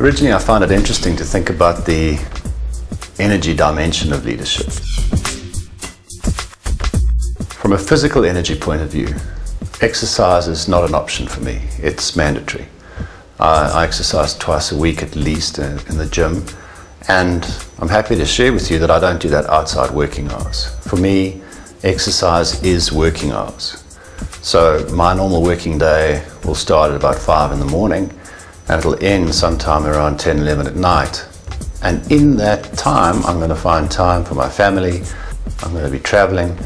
Originally, I found it interesting to think about the energy dimension of leadership. From a physical energy point of view, exercise is not an option for me. It's mandatory. I exercise twice a week at least in the gym, and I'm happy to share with you that I don't do that outside working hours. For me, exercise is working hours. So my normal working day will start at about 5 in the morning, and it'll end sometime around 10, 11 at night. And in that time, I'm going to find time for my family. I'm going to be traveling.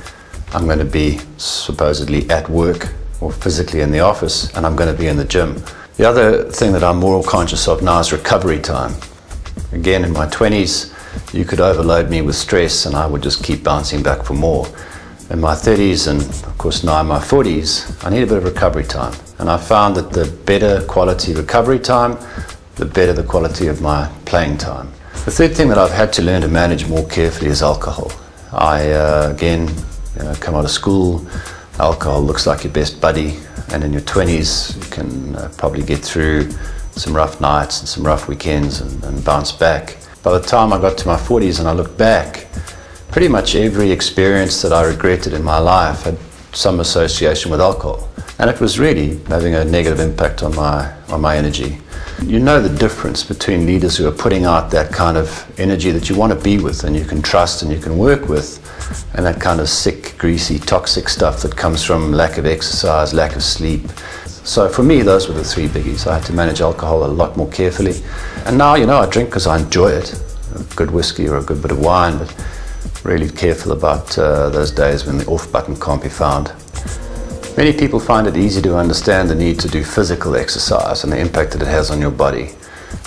I'm going to be supposedly at work or physically in the office, and I'm going to be in the gym. The other thing that I'm more conscious of now is recovery time. Again, in my 20s, you could overload me with stress and I would just keep bouncing back for more. In my 30s and of course now in my 40s, I need a bit of recovery time. And I found that the better quality recovery time, the better the quality of my playing time. The third thing that I've had to learn to manage more carefully is alcohol. Again, come out of school, alcohol looks like your best buddy, and in your 20s you can probably get through some rough nights and some rough weekends and bounce back. By the time I got to my 40s and I looked back, pretty much every experience that I regretted in my life had some association with alcohol. And it was really having a negative impact on my energy. You know the difference between leaders who are putting out that kind of energy that you want to be with and you can trust and you can work with, and that kind of sick, greasy, toxic stuff that comes from lack of exercise, lack of sleep. So for me, those were the three biggies. I had to manage alcohol a lot more carefully. And now, I drink because I enjoy it. A good whiskey or a good bit of wine, but really careful about those days when the off button can't be found. Many people find it easy to understand the need to do physical exercise and the impact that it has on your body.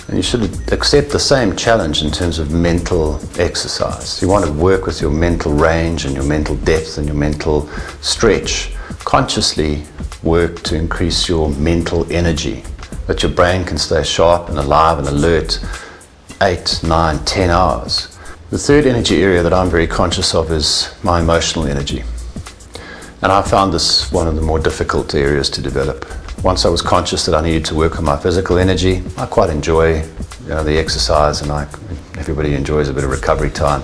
And you should accept the same challenge in terms of mental exercise. You want to work with your mental range and your mental depth and your mental stretch. Consciously work to increase your mental energy, that your brain can stay sharp and alive and alert 8, 9, 10 hours. The third energy area that I'm very conscious of is my emotional energy. And I found this one of the more difficult areas to develop. Once I was conscious that I needed to work on my physical energy, I quite enjoy the exercise, and everybody enjoys a bit of recovery time.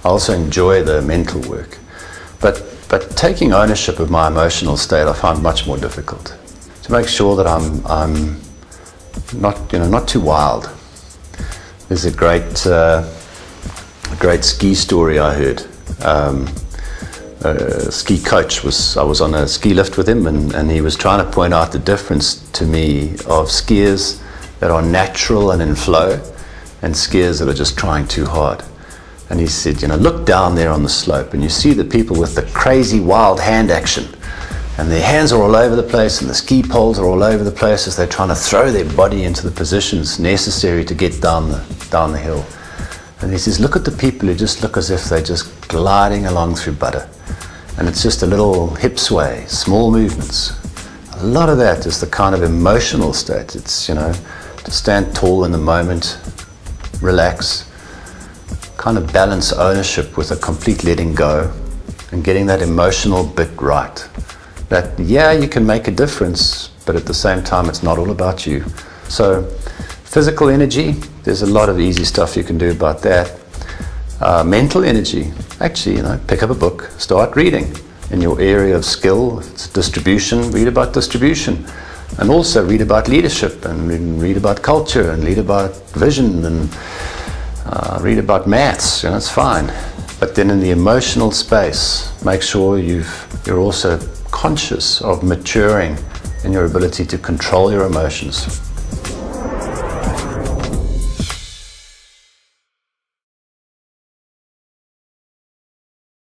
I also enjoy the mental work. But taking ownership of my emotional state I find much more difficult. To make sure that I'm not too wild. There's a great ski story I heard. A ski coach I was on a ski lift with him, and he was trying to point out the difference to me of skiers that are natural and in flow and skiers that are just trying too hard. And he said, look down there on the slope and you see the people with the crazy wild hand action, and their hands are all over the place and the ski poles are all over the place as they're trying to throw their body into the positions necessary to get down the hill. And he says, look at the people who just look as if they're just gliding along through butter. And it's just a little hip sway, small movements. A lot of that is the kind of emotional state. It's, to stand tall in the moment, relax, kind of balance ownership with a complete letting go and getting that emotional bit right. That, you can make a difference, but at the same time, it's not all about you. So, physical energy, there's a lot of easy stuff you can do about that. Mental energy, actually, pick up a book, start reading. In your area of skill, if it's distribution, read about distribution. And also read about leadership, and read about culture, and read about vision, and read about maths, it's fine. But then in the emotional space, make sure you're also conscious of maturing in your ability to control your emotions.